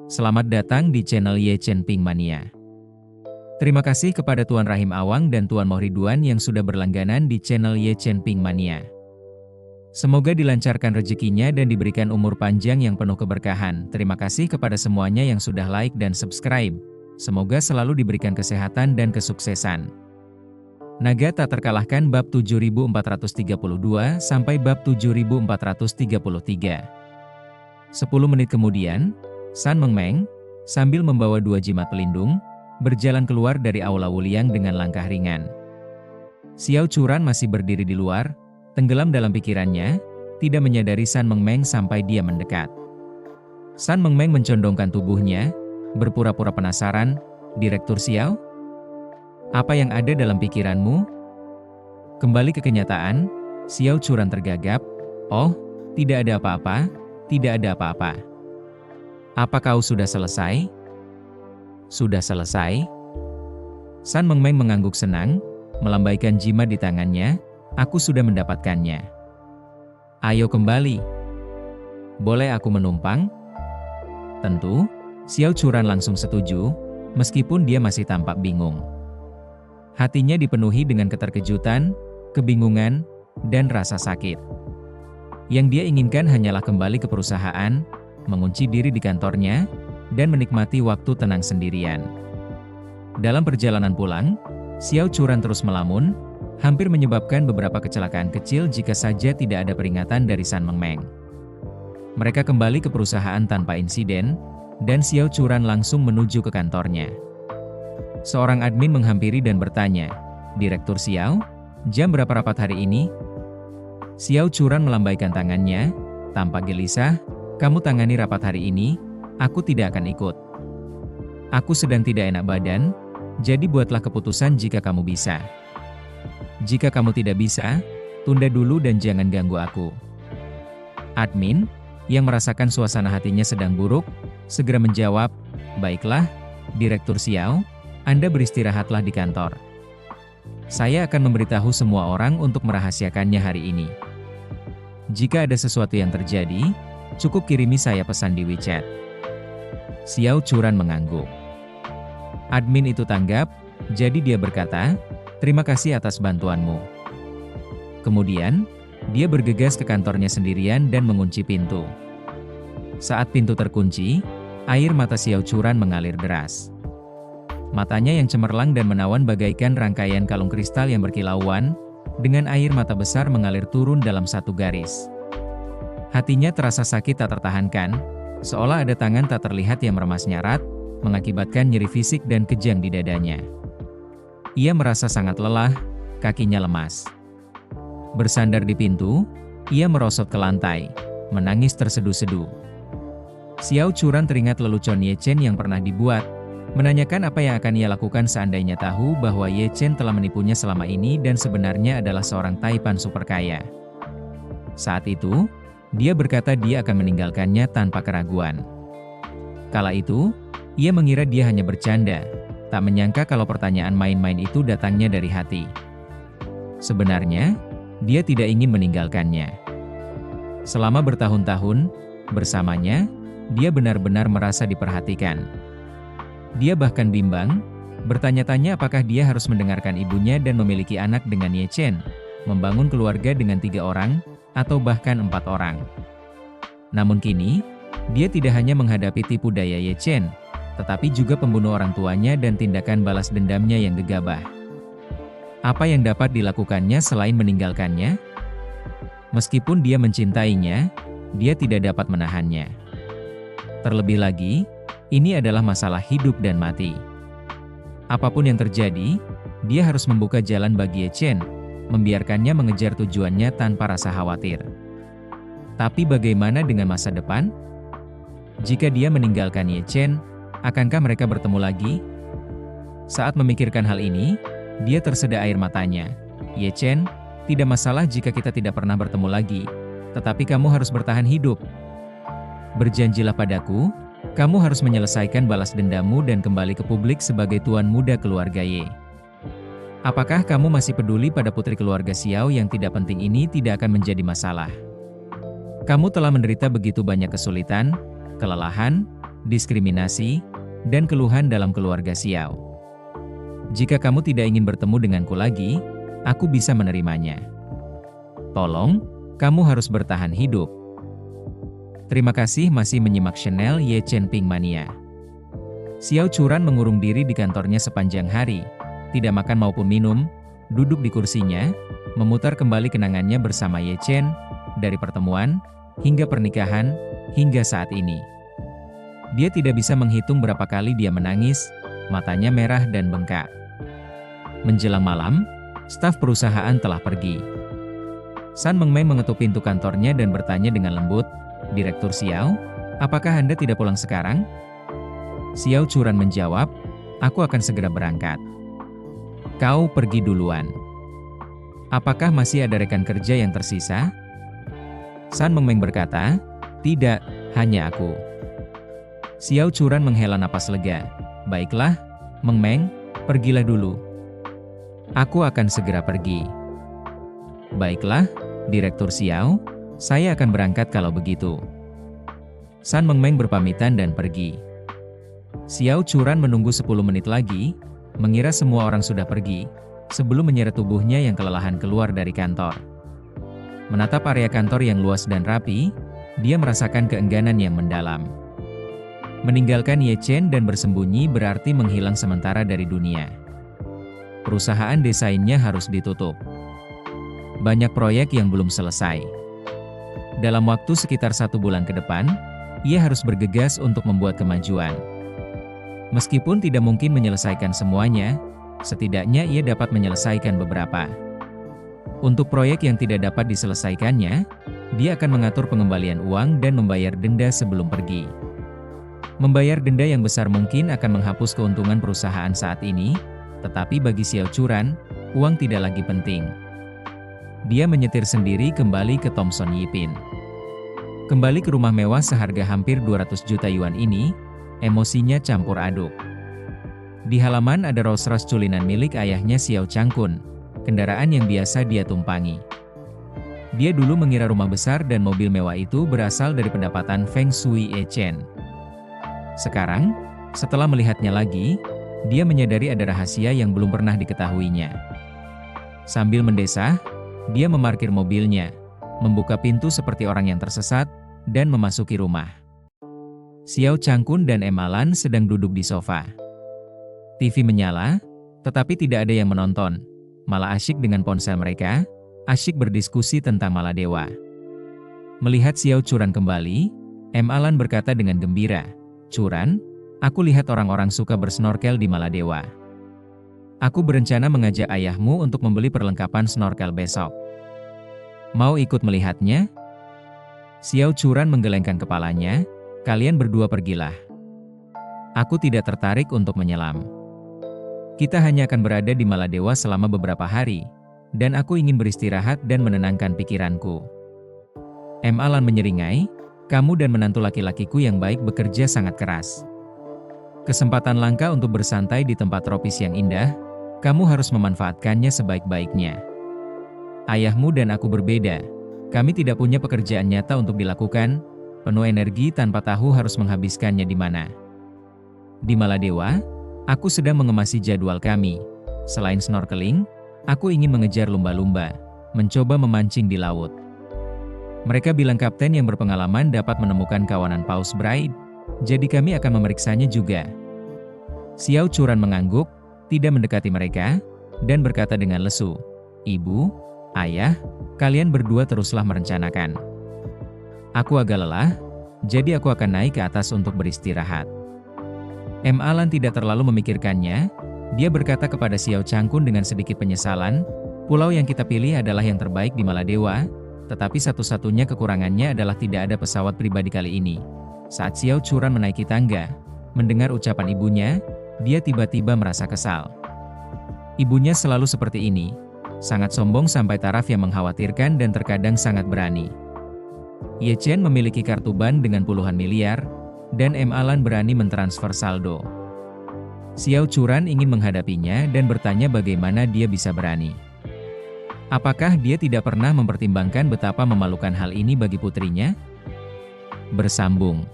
Selamat datang di channel Ye Chen Ping Mania. Terima kasih kepada Tuan Rahim Awang dan Tuan Mohriduan yang sudah berlangganan di channel Ye Chen Ping Mania. Semoga dilancarkan rezekinya dan diberikan umur panjang yang penuh keberkahan. Terima kasih kepada semuanya yang sudah like dan subscribe. Semoga selalu diberikan kesehatan dan kesuksesan. Naga tak terkalahkan bab 7432 sampai bab 7433. 10 menit kemudian, San Mengmeng, sambil membawa 2 jimat pelindung, berjalan keluar dari aula Wuliang dengan langkah ringan. Xiao Churan masih berdiri di luar, tenggelam dalam pikirannya, tidak menyadari San Mengmeng sampai dia mendekat. San Mengmeng mencondongkan tubuhnya, berpura-pura penasaran, "Direktur Xiao? Apa yang ada dalam pikiranmu?" Kembali ke kenyataan, Xiao Churan tergagap, "Oh, tidak ada apa-apa, tidak ada apa-apa." "Apa kau sudah selesai?" "Sudah selesai." San Mengmeng mengangguk senang, melambaikan jimat di tangannya, "Aku sudah mendapatkannya." "Ayo kembali." "Boleh aku menumpang?" "Tentu." Xiao Churan langsung setuju, meskipun dia masih tampak bingung. Hatinya dipenuhi dengan keterkejutan, kebingungan, dan rasa sakit. Yang dia inginkan hanyalah kembali ke perusahaan, mengunci diri di kantornya, dan menikmati waktu tenang sendirian. Dalam perjalanan pulang, Xiao Churan terus melamun, hampir menyebabkan beberapa kecelakaan kecil jika saja tidak ada peringatan dari San Mengmeng. Mereka kembali ke perusahaan tanpa insiden, dan Xiao Churan langsung menuju ke kantornya. Seorang admin menghampiri dan bertanya, "Direktur Xiao, jam berapa rapat hari ini?" Xiao Churan melambaikan tangannya, tampak gelisah, "Kamu tangani rapat hari ini, aku tidak akan ikut. Aku sedang tidak enak badan, jadi buatlah keputusan jika kamu bisa. Jika kamu tidak bisa, tunda dulu dan jangan ganggu aku." Admin, yang merasakan suasana hatinya sedang buruk, segera menjawab, "Baiklah, Direktur Xiao, Anda beristirahatlah di kantor. Saya akan memberitahu semua orang untuk merahasiakannya hari ini. Jika ada sesuatu yang terjadi, cukup kirimi saya pesan di WeChat." Xiao Churan mengangguk. Admin itu tanggap, jadi dia berkata, "Terima kasih atas bantuanmu." Kemudian, dia bergegas ke kantornya sendirian dan mengunci pintu. Saat pintu terkunci, air mata Xiao Churan mengalir deras. Matanya yang cemerlang dan menawan bagaikan rangkaian kalung kristal yang berkilauan, dengan air mata besar mengalir turun dalam satu garis. Hatinya terasa sakit tak tertahankan, seolah ada tangan tak terlihat yang meremas nyarat, mengakibatkan nyeri fisik dan kejang di dadanya. Ia merasa sangat lelah, kakinya lemas. Bersandar di pintu, ia merosot ke lantai, menangis terseduh-seduh. Xiao Churan teringat lelucon Ye Chen yang pernah dibuat, menanyakan apa yang akan ia lakukan seandainya tahu bahwa Ye Chen telah menipunya selama ini dan sebenarnya adalah seorang taipan super kaya. Saat itu, dia berkata dia akan meninggalkannya tanpa keraguan. Kala itu, ia mengira dia hanya bercanda, tak menyangka kalau pertanyaan main-main itu datangnya dari hati. Sebenarnya, dia tidak ingin meninggalkannya. Selama bertahun-tahun, bersamanya, dia benar-benar merasa diperhatikan. Dia bahkan bimbang, bertanya-tanya apakah dia harus mendengarkan ibunya dan memiliki anak dengan Ye Chen, membangun keluarga dengan 3 orang, atau bahkan 4 orang. Namun kini, dia tidak hanya menghadapi tipu daya Ye Chen, tetapi juga pembunuh orang tuanya dan tindakan balas dendamnya yang gegabah. Apa yang dapat dilakukannya selain meninggalkannya? Meskipun dia mencintainya, dia tidak dapat menahannya. Terlebih lagi, ini adalah masalah hidup dan mati. Apapun yang terjadi, dia harus membuka jalan bagi Ye Chen, membiarkannya mengejar tujuannya tanpa rasa khawatir. Tapi bagaimana dengan masa depan? Jika dia meninggalkan Ye Chen, akankah mereka bertemu lagi? Saat memikirkan hal ini, dia tersedak air matanya. "Ye Chen, tidak masalah jika kita tidak pernah bertemu lagi, tetapi kamu harus bertahan hidup. Berjanjilah padaku, kamu harus menyelesaikan balas dendammu dan kembali ke publik sebagai tuan muda keluarga Ye. Apakah kamu masih peduli pada putri keluarga Xiao yang tidak penting ini tidak akan menjadi masalah? Kamu telah menderita begitu banyak kesulitan, kelelahan, diskriminasi, dan keluhan dalam keluarga Xiao. Jika kamu tidak ingin bertemu denganku lagi, aku bisa menerimanya. Tolong, kamu harus bertahan hidup. Terima kasih masih menyimak channel Ye Chen Ping Mania. Xiao Churan mengurung diri di kantornya sepanjang hari, tidak makan maupun minum, duduk di kursinya, memutar kembali kenangannya bersama Ye Chen, dari pertemuan, hingga pernikahan, hingga saat ini. Dia tidak bisa menghitung berapa kali dia menangis, matanya merah dan bengkak. Menjelang malam, staf perusahaan telah pergi. San Mengmei mengetuk pintu kantornya dan bertanya dengan lembut, "Direktur Xiao, apakah Anda tidak pulang sekarang?" Xiao Churan menjawab, "Aku akan segera berangkat." "Kau pergi duluan. Apakah masih ada rekan kerja yang tersisa?" San Mengmei berkata, "Tidak, hanya aku." Xiao Churan menghela napas lega. "Baiklah, Mengmei, pergilah dulu. Aku akan segera pergi." "Baiklah, Direktur Xiao, saya akan berangkat kalau begitu." San Mengmei berpamitan dan pergi. Xiao Churan menunggu 10 menit lagi, mengira semua orang sudah pergi, sebelum menyeret tubuhnya yang kelelahan keluar dari kantor. Menatap area kantor yang luas dan rapi, dia merasakan keengganan yang mendalam. Meninggalkan Ye Chen dan bersembunyi berarti menghilang sementara dari dunia. Perusahaan desainnya harus ditutup. Banyak proyek yang belum selesai. Dalam waktu sekitar 1 bulan ke depan, ia harus bergegas untuk membuat kemajuan. Meskipun tidak mungkin menyelesaikan semuanya, setidaknya ia dapat menyelesaikan beberapa. Untuk proyek yang tidak dapat diselesaikannya, dia akan mengatur pengembalian uang dan membayar denda sebelum pergi. Membayar denda yang besar mungkin akan menghapus keuntungan perusahaan saat ini, tetapi bagi Xiao Churan, uang tidak lagi penting. Dia menyetir sendiri kembali ke Thomson Yipin. Kembali ke rumah mewah seharga hampir 200 juta yuan ini, emosinya campur aduk. Di halaman ada Rolls-Royce culinan milik ayahnya Xiao Changkun, kendaraan yang biasa dia tumpangi. Dia dulu mengira rumah besar dan mobil mewah itu berasal dari pendapatan Feng Shui Ye Chen. Sekarang, setelah melihatnya lagi, dia menyadari ada rahasia yang belum pernah diketahuinya. Sambil mendesah, dia memarkir mobilnya, membuka pintu seperti orang yang tersesat, dan memasuki rumah. Xiao Changkun dan Emalan sedang duduk di sofa. TV menyala, tetapi tidak ada yang menonton, malah asyik dengan ponsel mereka, asyik berdiskusi tentang Maladewa. Melihat Xiao Churan kembali, Emalan berkata dengan gembira, "Churan, aku lihat orang-orang suka bersnorkel di Maladewa. Aku berencana mengajak ayahmu untuk membeli perlengkapan snorkel besok. Mau ikut melihatnya?" Xiao Churan menggelengkan kepalanya, "Kalian berdua pergilah. Aku tidak tertarik untuk menyelam. Kita hanya akan berada di Maladewa selama beberapa hari, dan aku ingin beristirahat dan menenangkan pikiranku." Emalan menyeringai, "Kamu dan menantu laki-lakiku yang baik bekerja sangat keras. Kesempatan langka untuk bersantai di tempat tropis yang indah, kamu harus memanfaatkannya sebaik-baiknya. Ayahmu dan aku berbeda, kami tidak punya pekerjaan nyata untuk dilakukan, penuh energi tanpa tahu harus menghabiskannya di mana. Di Maladewa, aku sedang mengemasi jadwal kami. Selain snorkeling, aku ingin mengejar lumba-lumba, mencoba memancing di laut. Mereka bilang kapten yang berpengalaman dapat menemukan kawanan paus Bride, jadi kami akan memeriksanya juga." Xiao Churan mengangguk, tidak mendekati mereka, dan berkata dengan lesu, "Ibu, ayah, kalian berdua teruslah merencanakan. Aku agak lelah, jadi aku akan naik ke atas untuk beristirahat." Emalan tidak terlalu memikirkannya, dia berkata kepada Xiao Changkun dengan sedikit penyesalan, "Pulau yang kita pilih adalah yang terbaik di Maladewa, tetapi satu-satunya kekurangannya adalah tidak ada pesawat pribadi kali ini." Saat Xiao Churan menaiki tangga, mendengar ucapan ibunya, dia tiba-tiba merasa kesal. Ibunya selalu seperti ini, sangat sombong sampai taraf yang mengkhawatirkan dan terkadang sangat berani. Ye Chen memiliki kartu ban dengan puluhan miliar, dan Emalan berani mentransfer saldo. Xiao Churan ingin menghadapinya dan bertanya bagaimana dia bisa berani. Apakah dia tidak pernah mempertimbangkan betapa memalukan hal ini bagi putrinya? Bersambung.